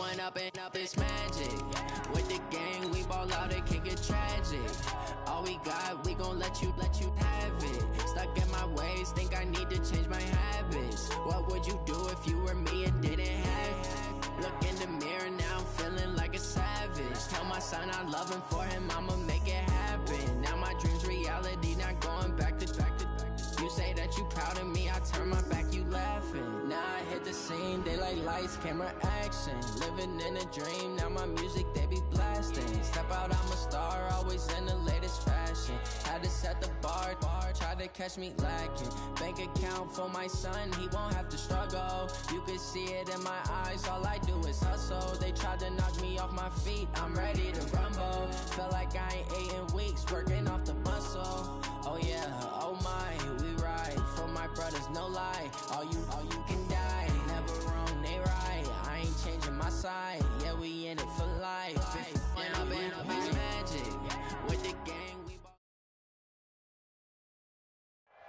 going up and up, it's magic. With the gang, we ball out, it can get tragic. All we got, we gon' let you have it. Stuck in my ways, think I need to change my habits. What would you do if you were me and didn't have it? Look in the mirror, now I'm feeling like a savage. Tell my son I love him, for him I'ma make it happen. Now my dream's reality, not going back to. You say that you proud of me, I turn my back, you laughing. Now I hit the scene, they like lights, camera, action. Living in a dream, now my music, they be blasting. Step out, I'm a star, always in the latest fashion. Had to set the bar, try to catch me lacking. Bank account for my son, he won't have to struggle. You can see it in my eyes, all I do is hustle. They tried to knock me off my feet, I'm ready to rumble. Felt like I ain't ate in weeks, working off the muscle. Oh yeah, oh my, we ride for my brothers, no lie. All you can die, never wrong, they right. I ain't changing my side, yeah, we in it for life. And up it's magic with the gang.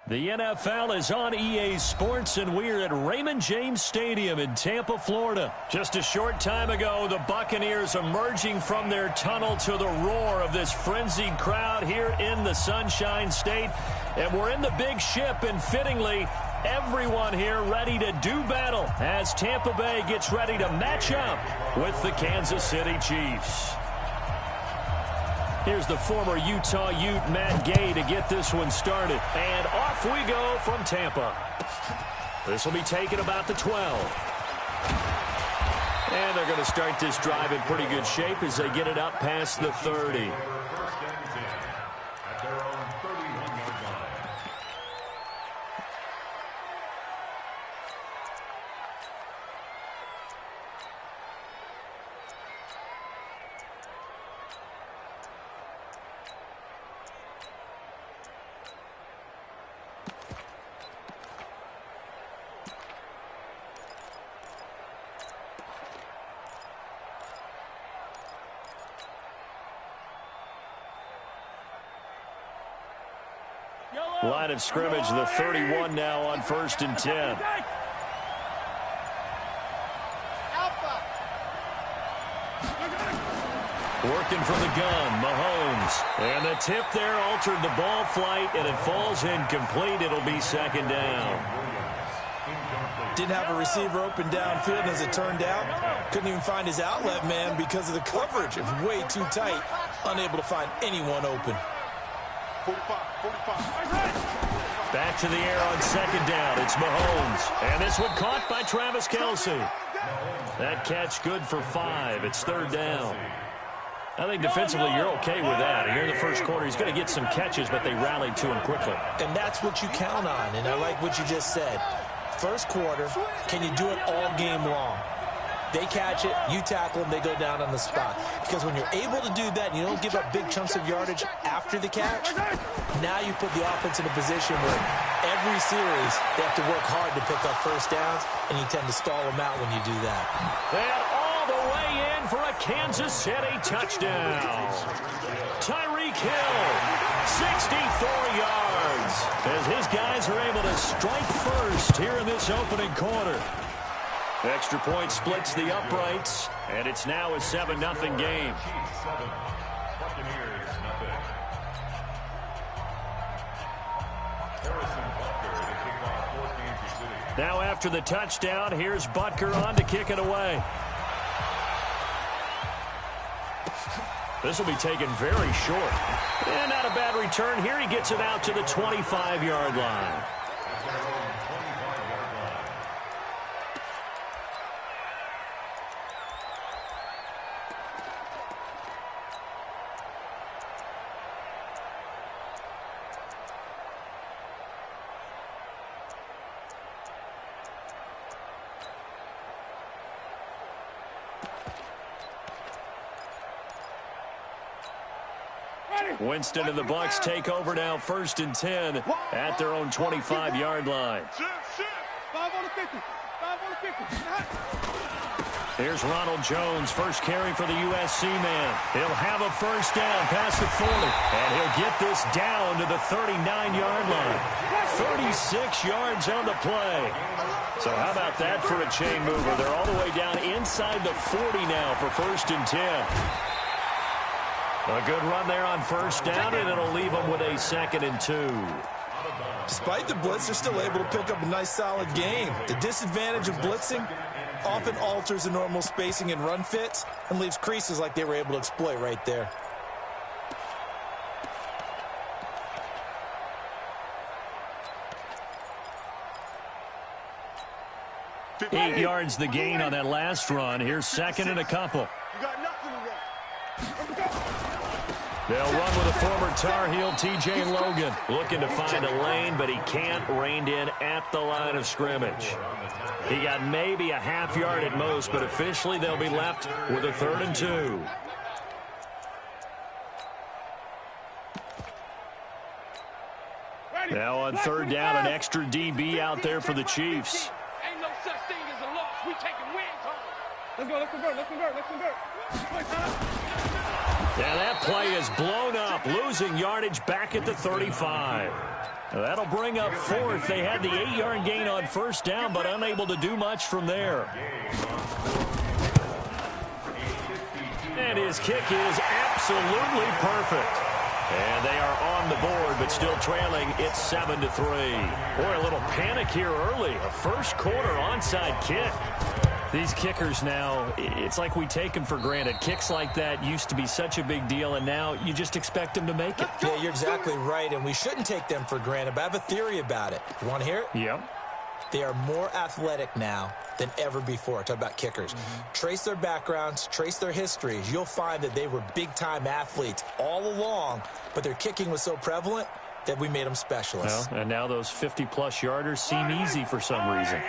The NFL is on EA Sports, and we're at Raymond James Stadium in Tampa, Florida. Just a short time ago, the Buccaneers emerging from their tunnel to the roar of this frenzied crowd here in the Sunshine State. And we're in the big ship, and fittingly, everyone here ready to do battle as Tampa Bay gets ready to match up with the Kansas City Chiefs. Here's the former Utah Ute, Matt Gay, to get this one started. And off we go from Tampa. This will be taken about the 12. And they're going to start this drive in pretty good shape as they get it up past the 30. Line of scrimmage, the 31 now on 1st and 10. Working from the gun, Mahomes. And the tip there altered the ball flight, and it falls incomplete. It'll be 2nd down. Didn't have a receiver open downfield, and as it turned out, couldn't even find his outlet man because of the coverage. It was way too tight, unable to find anyone open. Back to the air on 2nd down. It's Mahomes. And this one caught by Travis Kelce. That catch good for 5. It's 3rd down. I think defensively you're okay with that. Here in the first quarter, he's going to get some catches, but they rallied to him quickly. And that's what you count on, and I like what you just said. First quarter, can you do it all game long? They catch it, you tackle them, they go down on the spot. Because when you're able to do that and you don't give up big chunks of yardage after the catch, now you put the offense in a position where every series they have to work hard to pick up first downs, and you tend to stall them out when you do that. And all the way in for a Kansas City touchdown. Tyreek Hill, 64 yards, as his guys are able to strike first here in this opening quarter. Extra point splits the uprights, and it's now a 7-0 game. Now after the touchdown, here's Butker on to kick it away. This will be taken very short. And not a bad return here. He gets it out to the 25-yard line. Winston and the Bucs take over now, 1st and 10 at their own 25-yard line. Here's Ronald Jones, first carry for the USC man. He'll have a first down past the 40, and he'll get this down to the 39-yard line. 36 yards on the play. So how about that for a chain mover? They're all the way down inside the 40 now for 1st and 10. A good run there on first down, and it'll leave them with a 2nd and 2. Despite the blitz, they're still able to pick up a nice, solid gain. The disadvantage of blitzing often alters the normal spacing and run fits and leaves creases like they were able to exploit right there. 8 yards the gain on that last run. Here's 2nd and a couple. They'll run with a former Tar Heel, T.J. Logan. Looking to find a lane, but he can't. Reined in at the line of scrimmage. He got maybe a half yard at most, but officially they'll be left with a 3rd and 2. Now on 3rd down, an extra DB out there for the Chiefs. Ain't no such thing as a loss. We taking wins home. Let's go, let's convert, let's convert, let's convert. Yeah, that play is blown up, losing yardage back at the 35. That'll bring up 4th. They had the 8-yard gain on first down, but unable to do much from there. And his kick is absolutely perfect. And they are on the board, but still trailing. It's 7-3. Boy, a little panic here early. A first quarter onside kick. These kickers now, it's like we take them for granted. Kicks like that used to be such a big deal, and now you just expect them to make it. Yeah, you're exactly right, and we shouldn't take them for granted, but I have a theory about it. You want to hear it? Yep. They are more athletic now than ever before. Talk about kickers. Trace their backgrounds, trace their histories. You'll find that they were big-time athletes all along, but their kicking was so prevalent that we made them specialists. Well, and now those 50-plus yarders seem easy for some reason.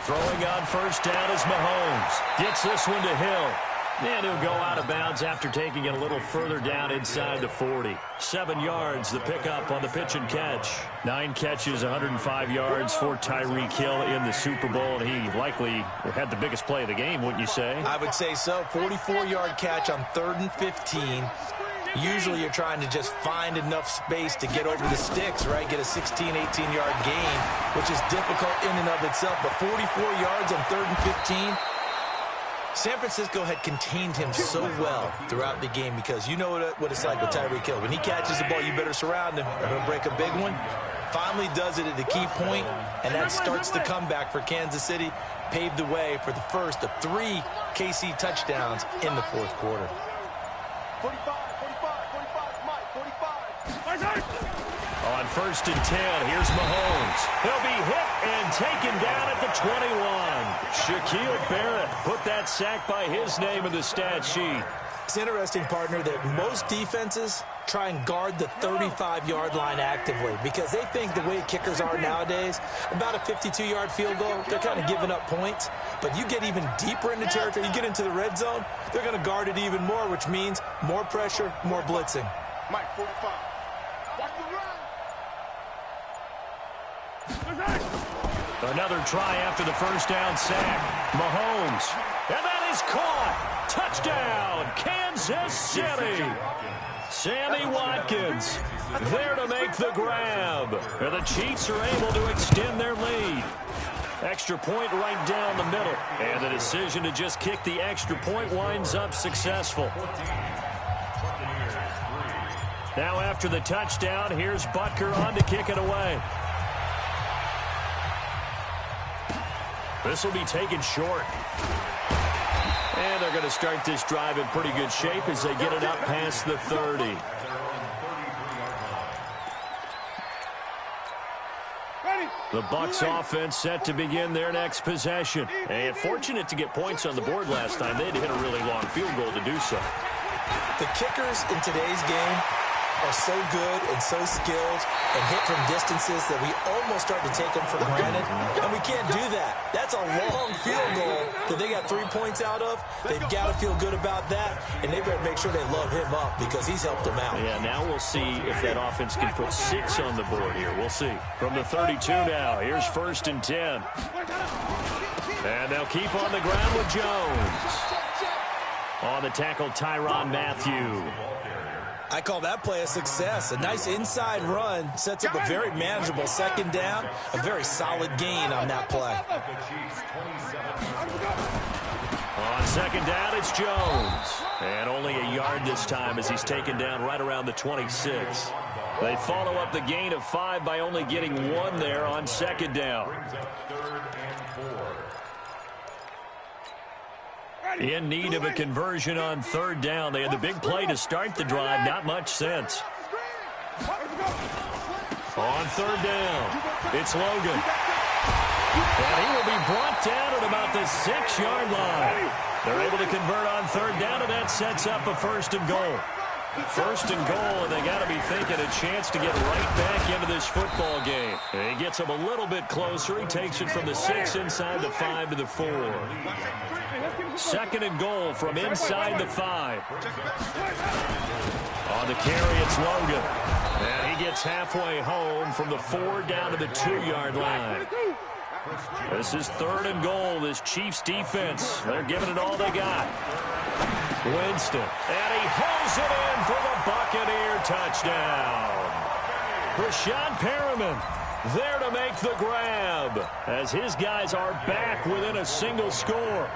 Throwing on first down is Mahomes. Gets this one to Hill. And he'll go out of bounds after taking it a little further down inside the 40. 7 yards, the pickup on the pitch and catch. 9 catches, 105 yards for Tyreek Hill in the Super Bowl. And he likely had the biggest play of the game, wouldn't you say? I would say so. 44-yard catch on 3rd and 15. Usually you're trying to just find enough space to get over the sticks, right? Get a 16, 18-yard gain, which is difficult in and of itself. But 44 yards on 3rd and 15. San Francisco had contained him so well throughout the game because you know what it's like with Tyreek Hill. When he catches the ball, you better surround him or he'll break a big one. Finally does it at the key point, and that starts the comeback for Kansas City. Paved the way for the first of 3 KC touchdowns in the 4th quarter. 45, 45. On 1st and 10, here's Mahomes. He'll be hit and taken down at the 21. Shaquille Barrett put that sack by his name in the stat sheet. It's interesting, partner, that most defenses try and guard the 35-yard line actively because they think the way kickers are nowadays, about a 52-yard field goal, they're kind of giving up points. But you get even deeper into territory, you get into the red zone, they're going to guard it even more, which means more pressure, more blitzing. Mike, 45. Another try after the first down sack. Mahomes. And that is caught. Touchdown, Kansas City. Sammy Watkins there to make the grab. And the Chiefs are able to extend their lead. Extra point right down the middle. And the decision to just kick the extra point winds up successful. Now after the touchdown, here's Butker on to kick it away. This will be taken short. And they're going to start this drive in pretty good shape as they get it up past the 30. The Bucs offense set to begin their next possession. And fortunate to get points on the board last time. They had to hit a really long field goal to do so. The kickers in today's game are so good and so skilled and hit from distances that we almost start to take them for granted, and we can't do that. That's a long field goal that they got 3 points out of. They've got to feel good about that, and they better make sure they load him up because he's helped them out. Yeah, now we'll see if that offense can put 6 on the board here. We'll see. From the 32 now, here's 1st and 10. And they'll keep on the ground with Jones. On the tackle, Tyrann Mathieu. I call that play a success. A nice inside run sets up a very manageable 2nd down. A very solid gain on that play. On 2nd down, it's Jones. And only a yard this time as he's taken down right around the 26. They follow up the gain of 5 by only getting 1 there on 2nd down. In need of a conversion on 3rd down. They had the big play to start the drive. Not much sense. On 3rd down, it's Logan. And he will be brought down at about the 6-yard line. They're able to convert on 3rd down, and that sets up a 1st and goal. 1st and goal, and they got to be thinking a chance to get right back into this football game. And he gets them a little bit closer. He takes it from the 6 inside the 5 to the 4. 2nd and goal from inside the 5. On the carry, it's Logan. And he gets halfway home from the 4 down to the 2-yard line. This is 3rd and goal. This Chiefs defense, they're giving it all they got. Winston, and he hauls it in for the Buccaneer touchdown. Brashad Perriman there to make the grab as his guys are back within a single score.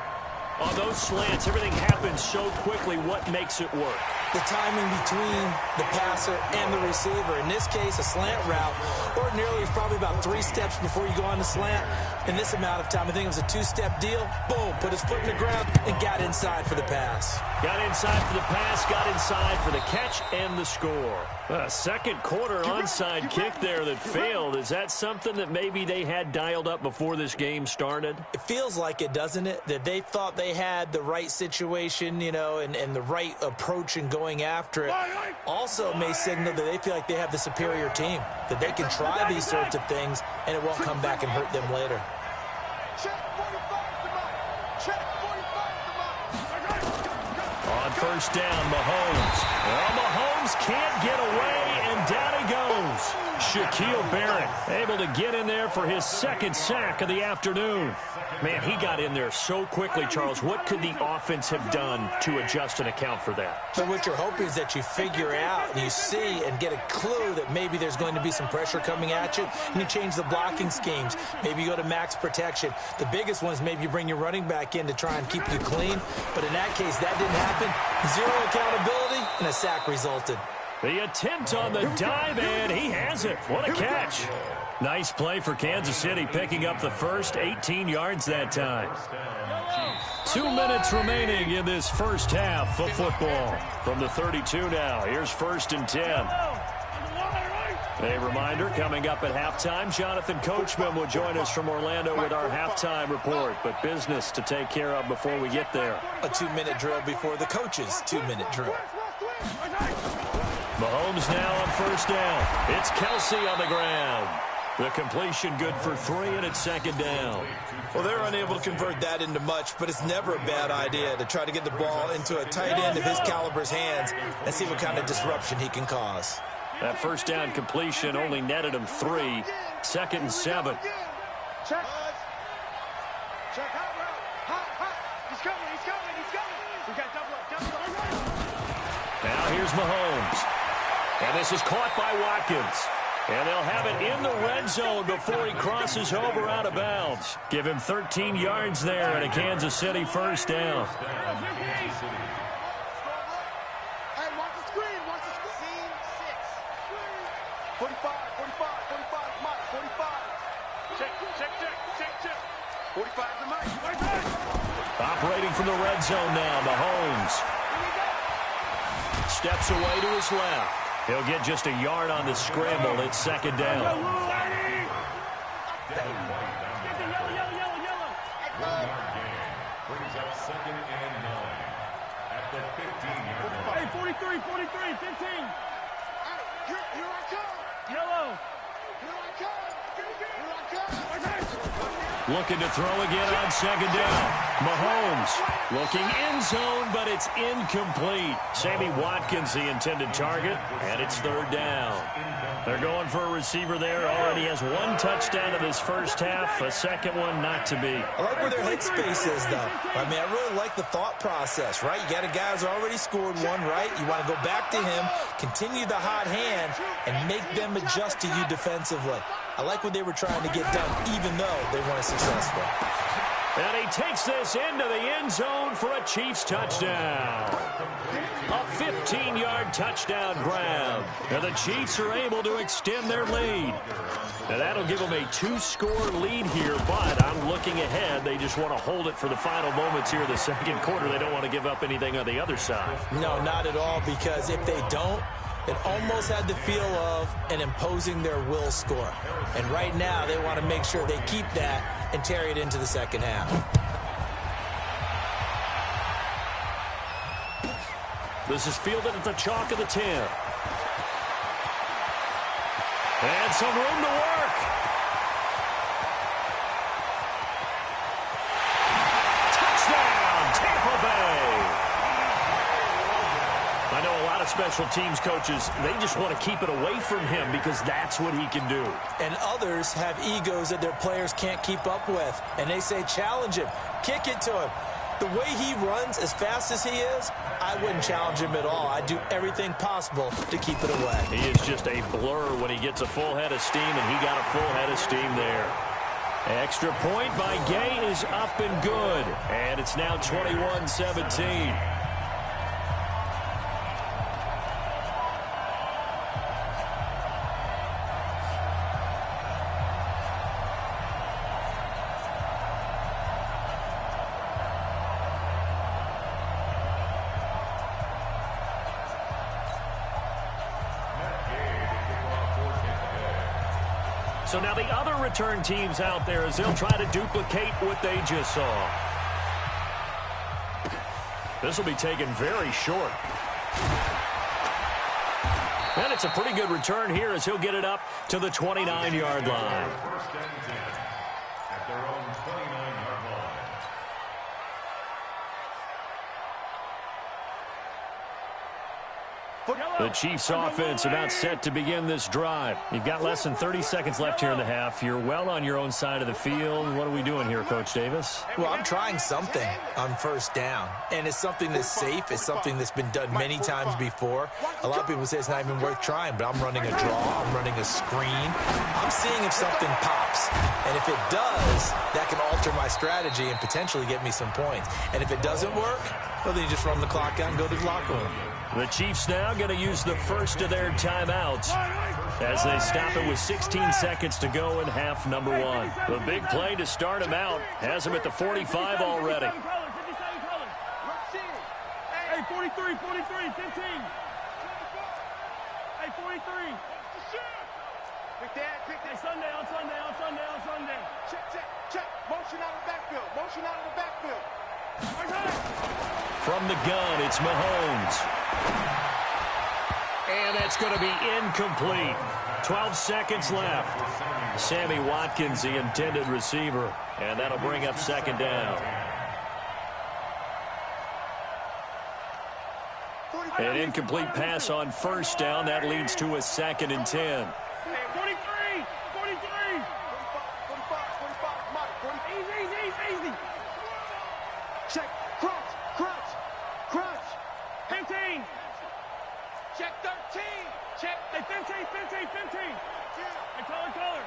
On those slants, everything happens so quickly. What makes it work? The timing between the passer and the receiver. In this case, a slant route. Ordinarily, it's probably about 3 steps before you go on the slant. In this amount of time, I think it was a 2-step deal. Boom, put his foot in the ground and got inside for the pass. Got inside for the pass, got inside for the catch and the score. A 2nd quarter onside kick there that failed. Is that something that maybe they had dialed up before this game started? It feels like it, doesn't it? That they thought they had the right situation, you know, and the right approach in going after it. Also may signal that they feel like they have the superior team, that they can try these sorts of things and it won't come back and hurt them later. On 1st down, Mahomes. Well, Mahomes can't get away, and down he goes. Shaquille Barrett able to get in there for his 2nd sack of the afternoon. Man, he got in there so quickly, Charles. What could the offense have done to adjust and account for that? So what you're hoping is that you figure out and you see and get a clue that maybe there's going to be some pressure coming at you, and you change the blocking schemes. Maybe you go to max protection. The biggest one is maybe you bring your running back in to try and keep you clean. But in that case, that didn't happen. 0 accountability, and a sack resulted. The attempt on the dive, and he has it. What a catch. Nice play for Kansas City, picking up the first 18 yards that time. 2 minutes remaining in this first half of football. From the 32 now, here's 1st and 10. A reminder, coming up at halftime, Jonathan Coachman will join us from Orlando with our halftime report, but business to take care of before we get there. A 2-minute drill before the coach's 2-minute drill. Mahomes now on 1st down. It's Kelsey on the ground. The completion good for 3, and it's 2nd down. Well, they're unable to convert that into much, but it's never a bad idea to try to get the ball into a tight end of his caliber's hands and see what kind of disruption he can cause. That 1st down completion only netted him 3. 2nd and 7. Check. Check. Hot. He's coming. We got double up. Now here's Mahomes. And this is caught by Watkins. And they'll have it in the red zone before he crosses over out of bounds. Give him 13 yards there and a Kansas City 1st down. Operating from the red zone now, Mahomes. Steps away to his left. He'll get just a yard on the scramble. It's 2nd down. Brings up 2nd and 9 at the 15-yard line. Hey, 43, 15. Yellow. Looking to throw again on second down. Mahomes looking end zone, but it's incomplete. Sammy Watkins, the intended target, and it's third down. They're going for a receiver there. Already has one touchdown in this first half. A second one not to be. I like where their headspace is, though. I mean, I really like the thought process, right? You got a guy who's already scored one, right? You want to go back to him, continue the hot hand, and make them adjust to you defensively. I like what they were trying to get done, even though they weren't successful. And he takes this into the end zone for a Chiefs touchdown. A 15-yard touchdown grab. And the Chiefs are able to extend their lead. Now that'll give them a 2-score lead here, but I'm looking ahead. They just want to hold it for the final moments here in the second quarter. They don't want to give up anything on the other side. No, not at all, because if they don't, it almost had the feel of an imposing their will score. And right now, they want to make sure they keep that and carry it into the second half. This is fielded at the chalk of the 10. And some room to work. Touchdown, Tampa Bay. I know a lot of special teams coaches, they just want to keep it away from him because that's what he can do. And others have egos that their players can't keep up with. And they say, challenge him, kick it to him. The way he runs, as fast as he is, I wouldn't challenge him at all. I'd do everything possible to keep it away. He is just a blur when he gets a full head of steam, and he got a full head of steam there. Extra point by Gay is up and good. And it's now 21-17. So now the other return teams out there as they'll try to duplicate what they just saw. This will be taken very short. And it's a pretty good return here as he'll get it up to the 29-yard line. The Chiefs offense about set to begin this drive. You've got less than 30 seconds left here in the half. You're well on your own side of the field. What are we doing here, Coach Davis? Well, I'm trying something on first down. And it's something that's safe. It's something that's been done many times before. A lot of people say it's not even worth trying, but I'm running a draw. I'm running a screen. I'm seeing if something pops. And if it does, that can alter my strategy and potentially get me some points. And if it doesn't work, well, then you just run the clock out and go to the locker room. The Chiefs now going to use the first of their timeouts as they stop it with 16 seconds to go in half number one. The big play to start him out has him at the 45 already. Hey, 43, 43, 15. Hey, 43. Hey, Sunday, on Sunday, on Sunday, on Sunday. Check, check, check. Motion out of the backfield. Motion out of the backfield. From the gun, it's Mahomes. And that's going to be incomplete. 12 seconds left. Sammy Watkins, the intended receiver. And that'll bring up second down. An incomplete pass on first down. That leads to a 2nd and 10. 43, 43. 45. Easy. Check, crunch. 15. Check 13. Check. Hey, 15. Hey, color.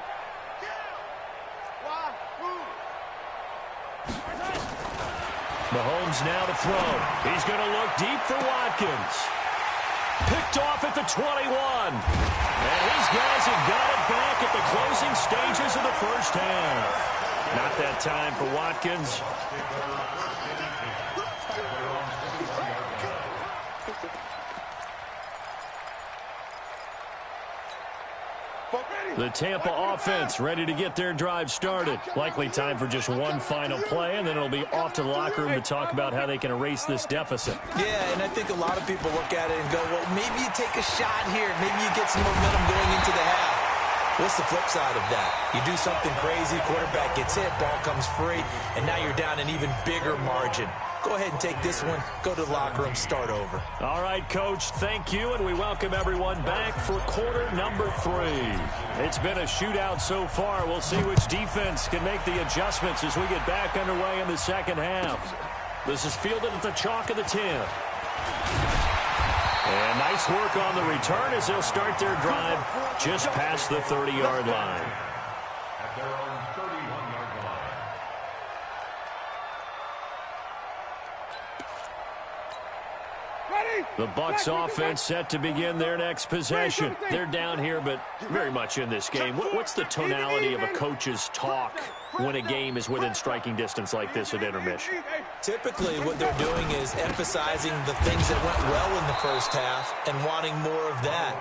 Why? Move. Mahomes now to throw. He's going to look deep for Watkins. Picked off at the 21. And these guys have got it back at the closing stages of the first half. Not that time for Watkins. The Tampa offense ready to get their drive started. Likely time for just one final play, and then it'll be off to the locker room to talk about how they can erase this deficit. Yeah, and I think a lot of people look at it and go, well, maybe you take a shot here. Maybe you get some momentum going into the half. What's the flip side of that? You do something crazy, quarterback gets hit, ball comes free, and now you're down an even bigger margin. Go ahead and take this one, go to the locker room, start over. All right, Coach, thank you, and we welcome everyone back for quarter number 3. It's been a shootout so far. We'll see which defense can make the adjustments as we get back underway in the second half. This is fielded at the chalk of the 10. And nice work on the return as they'll start their drive just past the 30-yard line. At their own 31-yard line. The Bucs offense set to begin their next possession. They're down here, but very much in this game. What's the tonality of a coach's talk when a game is within striking distance like this at intermission? Typically, what they're doing is emphasizing the things that went well in the first half and wanting more of that.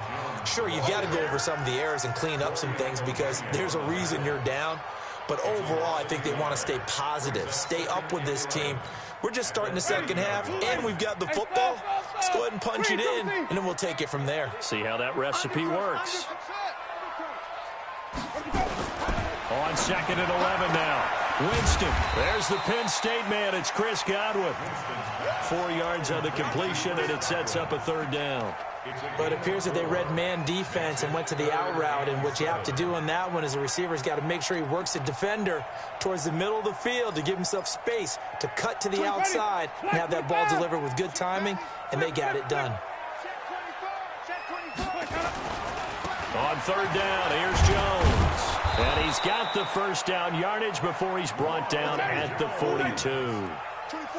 Sure, you've got to go over some of the errors and clean up some things because there's a reason you're down. But overall, I think they want to stay positive, stay up with this team. We're just starting the second half, and we've got the football. Let's go ahead and punch it in, and then we'll take it from there. See how that recipe works. On 2nd and 11 now. Winston. There's the Penn State man. It's Chris Godwin. 4 yards on the completion, and it sets up a 3rd down. But it appears that they read man defense and went to the out route, and what you have to do on that one is the receiver's got to make sure he works the defender towards the middle of the field to give himself space to cut to the outside and have that ball delivered with good timing, and they got it done. On 3rd down, here's Jones. And he's got the first down yardage before he's brought down at the 42.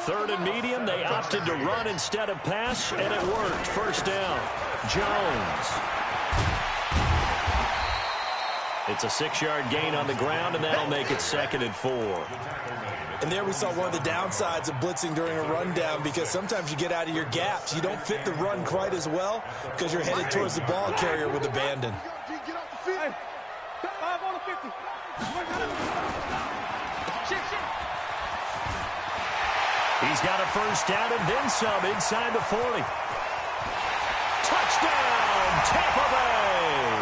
3rd and medium, they opted to run instead of pass, and it worked. First down, Jones. It's a 6-yard gain on the ground, and that'll make it 2nd and 4. And there we saw one of the downsides of blitzing during a rundown because sometimes you get out of your gaps. You don't fit the run quite as well because you're headed towards the ball carrier with abandon. He's got a first down and then some inside the 40. Touchdown, Tampa Bay!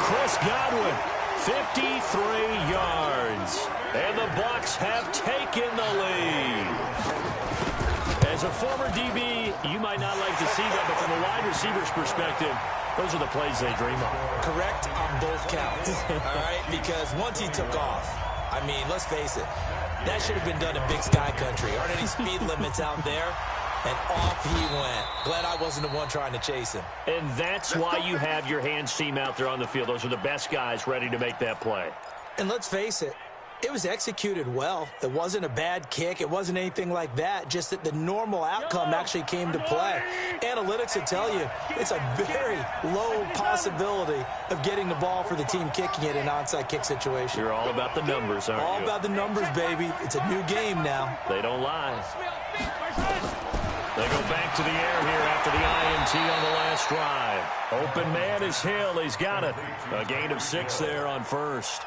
Chris Godwin, 53 yards. And the Bucs have taken the lead. As a former DB, you might not like to see that, but from a wide receiver's perspective, those are the plays they dream of. Correct on both counts, all right? Because once he took off, I mean, let's face it, that should have been done in Big Sky Country. Aren't any speed limits out there? And off he went. Glad I wasn't the one trying to chase him. And that's why you have your hands team out there on the field. Those are the best guys ready to make that play. And let's face it, it was executed well. It wasn't a bad kick. It wasn't anything like that. Just that the normal outcome actually came to play. Analytics will tell you it's a very low possibility of getting the ball for the team kicking it in an onside kick situation. You're all about the numbers, aren't you? All about the numbers, baby. It's a new game now. They don't lie. They go back to the air here after the INT on the last drive. Open man is Hill. He's got it. A gain of 6 there on first.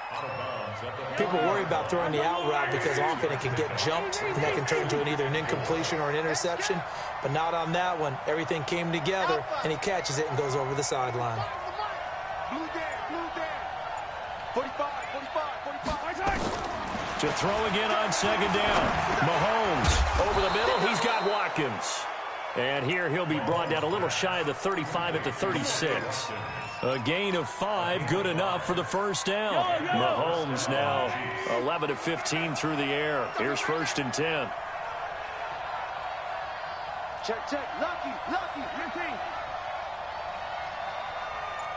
People worry about throwing the out route because often it can get jumped, and that can turn into either an incompletion or an interception. But not on that one. Everything came together, and he catches it and goes over the sideline. To throw again on 2nd down. Mahomes over the middle. He's got Watkins. And here he'll be brought down a little shy of the 35 at the 36. A gain of 5, good enough for the first down. Mahomes now 11 of 15 through the air. Here's 1st and 10. Check, check. Lucky, your team.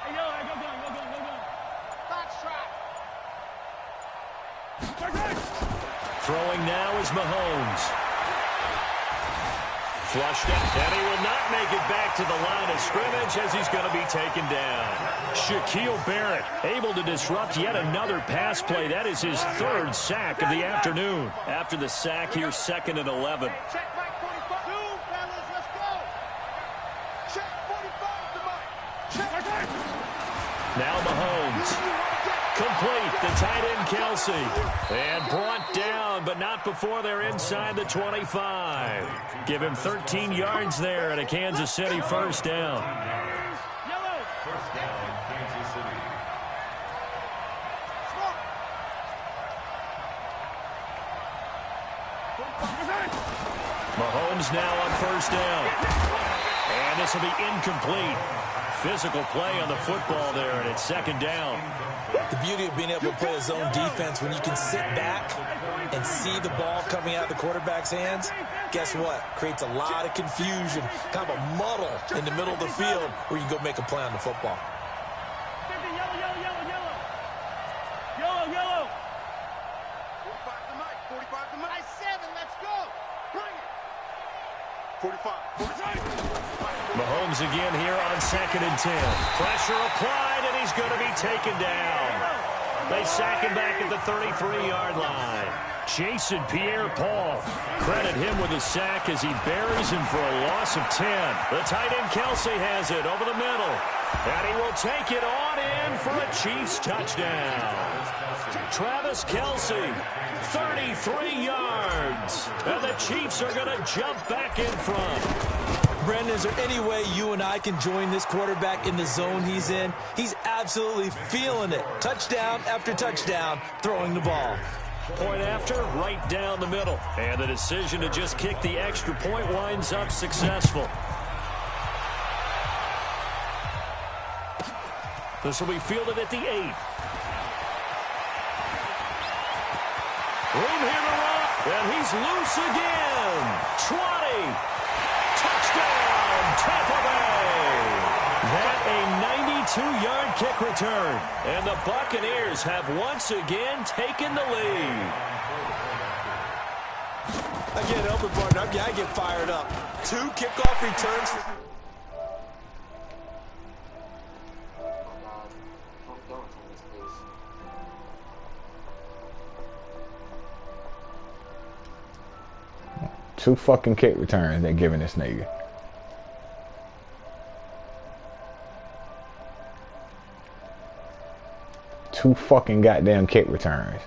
Hey, yo, go. Box trap. Throwing now is Mahomes. Flushed out, and he will not make it back to the line of scrimmage as he's going to be taken down. Shaquille Barrett able to disrupt yet another pass play. That is his 3rd sack of the afternoon. After the sack, here's 2nd and 11. Check Mike 45. Fellas, let's go. Check 45 to Mike. Check. Now Mahomes. Complete. The tight end, Kelsey. And brought down, but not before they're inside the 25. Give him 13 yards there and a Kansas City first down. First down, Kansas City. Mahomes now on first down. And this will be incomplete. Physical play on the football there, and it's second down. The beauty of being able to play a zone defense when you can sit back and see the ball coming out of the quarterback's hands, guess what? Creates a lot of confusion, kind of a muddle in the middle of the field where you can go make a play on the football. Yellow. 45 to Mike. 45 to Mike. 7, let's go. Bring it. 45. Mahomes again here on 2nd and 10. Pressure applied, and he's going to be taken down. They sack him back at the 33-yard line. Jason Pierre-Paul. Credit him with a sack as he buries him for a loss of 10. The tight end Kelsey has it over the middle. And he will take it on in for a Chiefs touchdown. Travis Kelsey, 33 yards. And the Chiefs are going to jump back in front. Brendan, is there any way you and I can join this quarterback in the zone he's in? He's absolutely feeling it. Touchdown after touchdown, throwing the ball. Point after, right down the middle. And the decision to just kick the extra point winds up successful. This will be fielded at the 8. Room here to run, and he's loose again. 20. Touchdown, Tampa Bay. That a 92-yard kick return. And the Buccaneers have once again taken the lead. I can't help it, partner. I get fired up. 2 kickoff returns. Two fucking kick returns they're giving this nigga. Two fucking goddamn kick returns.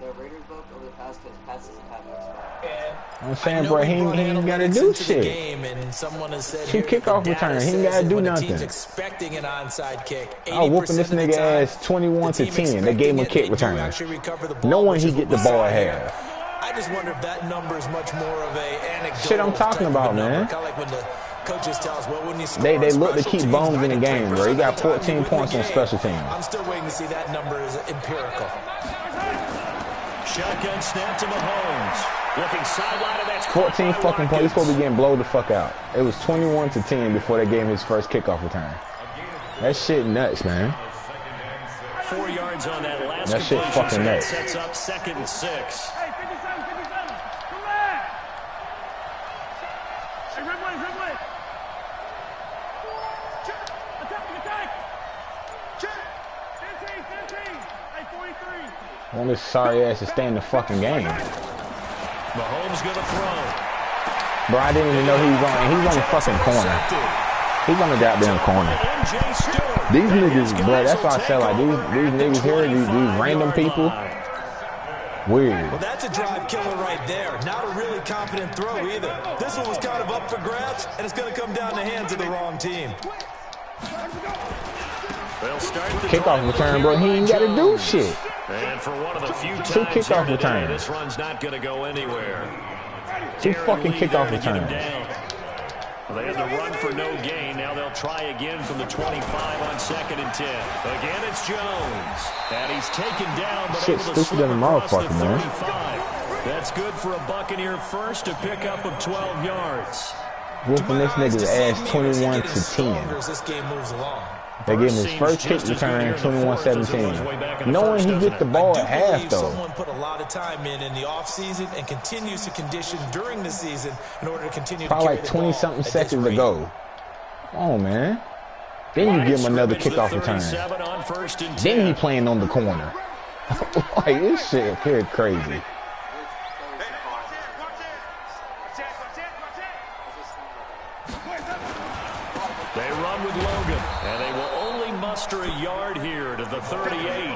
The Raiders book over the past doesn't have X. I'm saying, bro, he ain't got to do shit. Two kickoff returns. He ain't got to do nothing. Expecting an onside kick. I was whooping this nigga ass 21-10. They gave him a kick return. No one he get the ball at half. I just wonder if that number is much more of a anecdotal. Shit I'm talking about, man. Kind of like when the coaches tell us, well, when you score they look to keep Bones in the game, bro. He got 14 points on special teams. I'm still waiting to see that number is empirical. Shotgun snap to Mahomes. Looking sideline, and that's 14 fucking points. He's supposed to be getting blown the fuck out. It was 21-10 before they gave him his first kickoff return. That shit nuts, man. 4 yards on that last that shit fucking nuts. Sets up 2nd and 6. Hey, 57, 57. Come back. Hey, Ridley. Attack. 15. Hey, 43. I want this sorry ass to stay in the fucking game. Mahomes gonna throw. Bro, I didn't even know he was on. He's on the fucking corner. He's on the goddamn corner. These niggas, bro, that's why I say like these niggas here, these random people. Weird. Well, that's a drive killer right there. Not a really confident throw either. This one was kind of up for grabs, and it's going to come down the hands of the wrong team. Kickoff return, bro. He ain't got to do shit. And for one of the few Two times kickoff here today, returns. this run's not going to go anywhere. Two fucking kickoff returns. Well, they had to run for no gain. Now they'll try again from the 25 on 2nd and 10. Again, it's Jones. And he's taken down, but shit able to stupid than a motherfucker, man. That's good for a Buccaneer first, a pickup of 12 yards. Whooping this nigga's ass 21-10. This game moves along. They gave him his first kick return, 21-17. Knowing he get the ball at half, though. Someone put a lot of time in the offseason and continues to condition during the season in order to continue probably to like 20-something seconds to go. Come on, man. Then you give him another kickoff return. Then he playing on the corner. Like, this shit appeared crazy. Hey, yard here to the 38.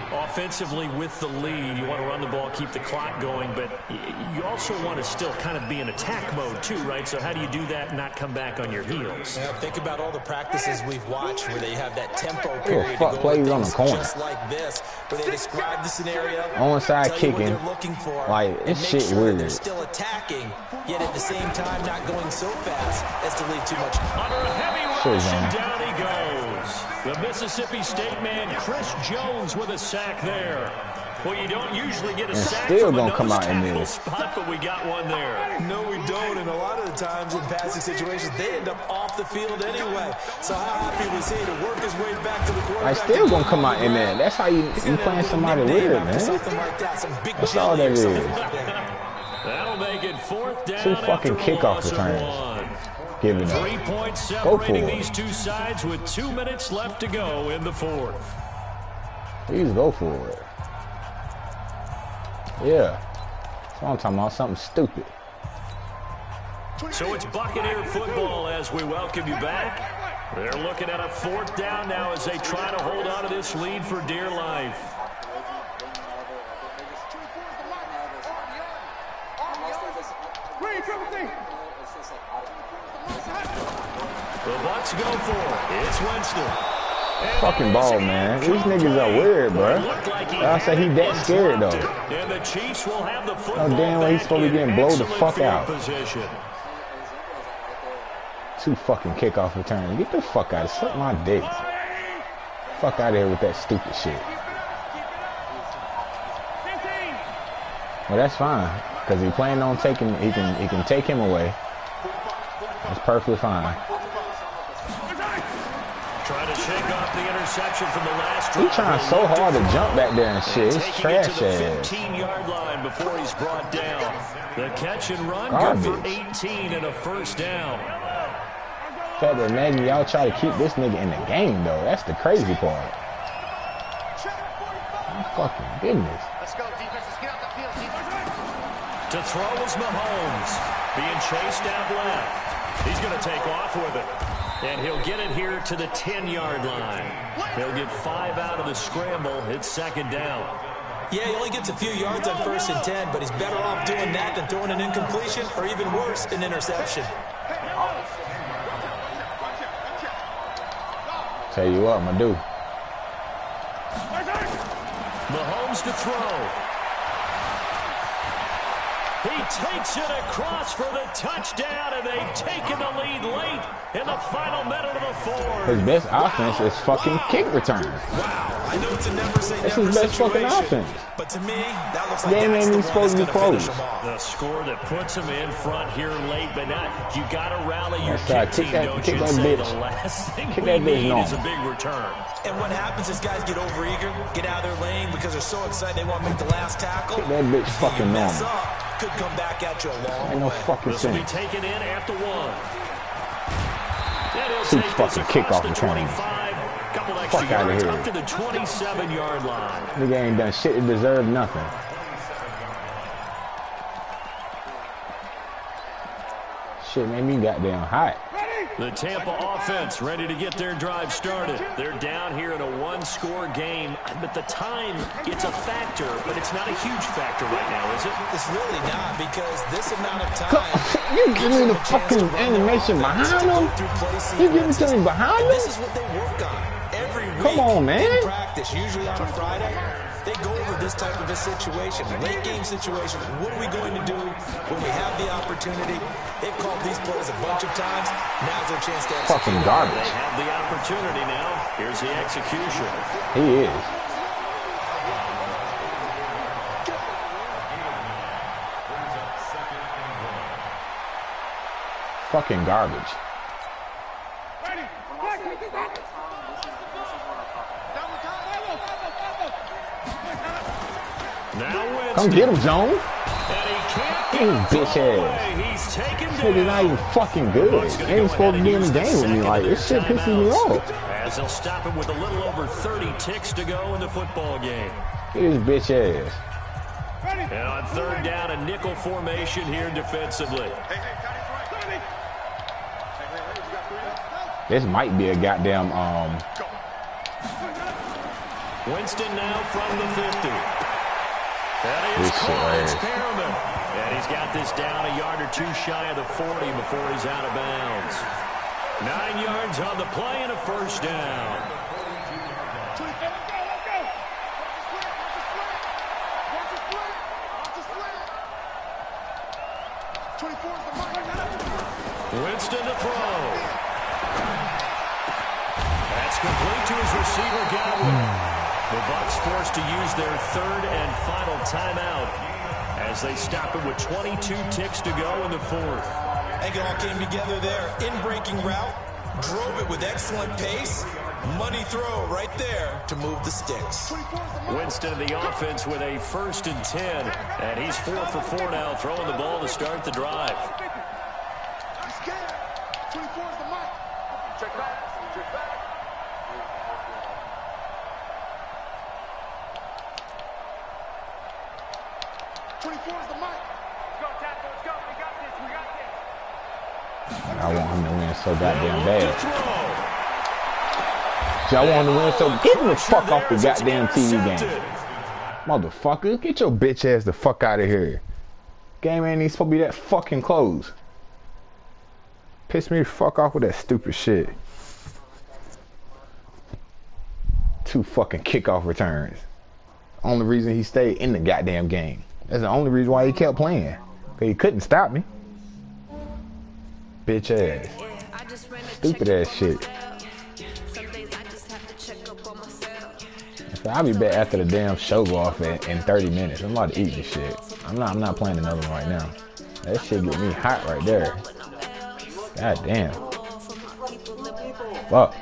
Offensively with the lead, you want to run the ball, keep the clock going, but you also want to still kind of be in attack mode too, right? So how do you do that and not come back on your heels? Yeah, think about all the practices we've watched where they have that tempo period fuck plays on the corner. just like this, where they describe the scenario, onside kicking, like this shit sure weird. They're still attacking, yet at the same time not going so fast as to leave too much. Under a heavy rush, and down he goes. The Mississippi State man, Chris Jones, with a sack there. Well, you don't usually get a sack still from gonna a come nose out in tackle there. spot, but we got one there. No, we don't, and a lot of the times in passing situations, they end up off the field anyway. So how happy was he to work his way back to the quarterback? I still gonna come out in there. That's how you playing somebody weird, man. Something like that, some big That's all that is. That'll make it 4th down. Two fucking kickoff returns. Giving up. 3 points Go for separating it. these two sides with 2 minutes left to go in the 4th. Please go for it. Yeah. That's what I'm talking about. Something stupid. So it's Buccaneer football as we welcome you back. They're looking at a 4th down now as they try to hold on to this lead for dear life. The Bucs go for it. It's Winston. Fucking ball, man. These niggas are weird, bro. I say he that scared, though. And the Chiefs will have the football. Oh, damn, well, he's supposed to be getting blown the fuck out. Position. 2 fucking kickoff returns. Get the fuck out of here. Suck my dick. Fuck out of here with that stupid shit. Well, that's fine. Because he planning on taking, he can take him away. That's perfectly fine. Trying to shake off the interception from the last drive. He's trying so hard to jump back there and shit. It's trash ass. 15-yard line before he's brought down. The catch and run Garbage. good for 18 and a 1st down. Fact that imagine y'all try to keep this nigga in the game though. That's the crazy part. My fucking goodness. Let's go, defenses. Get out the field, defense. To throw is Mahomes. Being chased out left. He's going to take off with it. And he'll get it here to the 10-yard line. He'll get 5 out of the scramble. It's 2nd down. Yeah, he only gets a few yards on 1st and 10, but he's better off doing that than throwing an incompletion or even worse, an interception. Tell you what I'm gonna do. Mahomes to throw. He takes it across for the touchdown, and they've taken the lead late in the final minute of the 4th. His best offense is fucking kick returns. Wow, I know it's a never say That's never his best fucking situation, offense. but to me, that looks like Game that's ain't the even one supposed to be that's gonna finish close. him off. The score that puts him in front here late, but not. You got to rally your That's right. kick team, don't Kick you? that Say bitch. the last thing Kick we that bitch need long. is a big return. And what happens is guys get overeager, get out of their lane because they're so excited they want to make the last tackle. Kick that bitch fucking Mess normal. up, could come back at you a long Ain't no way. fucking This will be sense. taken in at the 1. And he'll Two take fucking this across kickoff the returns. 25. Couple extra Fuck outta yards here. up to the 27-yard line. Nigga ain't done shit to deserve nothing. Shit made me goddamn hot. The Tampa offense ready to get their drive started. They're down here in a 1-score game, but the time, it's a factor, but it's not a huge factor right now, is it? It's really not because this amount of time. You give me the fucking animation behind him? You give it to me behind him? This is what they work on every week. Come on, man. In practice, usually on a Friday, they go over this type of a situation, late game situation. What are we going to do when we have the opportunity? They've called these plays a bunch of times. Now's their chance to execute. Fucking garbage. They have the opportunity now. Here's the execution. He is. Fucking garbage. Now Come get him, Jones. And he can't Get get his the bitch ball ass. away. He's taken This nigga not even fucking good. He ain't supposed to be in the game with me. Like, this shit pisses me off. As they'll stop him with a little over 30 ticks to go in the football game. Get his bitch ass. And on 3rd down, a nickel formation here defensively. This might be a goddamn Winston now from the 50. That is Clarence Perriman. And he's got this down a yard or two shy of the 40 before he's out of bounds. 9 yards on the play and a first down. 24 is the mark. Winston to throw. That's complete to his receiver, Godwin. The Bucs forced to use their third and final timeout as they stop it with 22 ticks to go in the fourth. I think it all came together there. In-breaking route, drove it with excellent pace. Money throw right there to move the sticks. Winston in the offense with a 1st and 10. And he's 4 for 4 now, throwing the ball to start the drive. He's scared. 24 is the mark. Check back. Check back. 24 is the mark. Let's go, tackle. Let's go. We got this. We got this. I want him to win so goddamn bad. I want him to win so get the fuck off the goddamn TV game. Motherfucker, get your bitch ass the fuck out of here. Game ain't even supposed to be that fucking close. Piss me the fuck off with that stupid shit. 2 fucking kickoff returns. Only reason he stayed in the goddamn game. That's the only reason why he kept playing. Cause he couldn't stop me. Bitch ass. Stupid ass shit. So I'll be back after the damn show go off in 30 minutes. I'm about to eat this shit. I'm not playing another one right now. That shit get me hot right there. God damn. Fuck.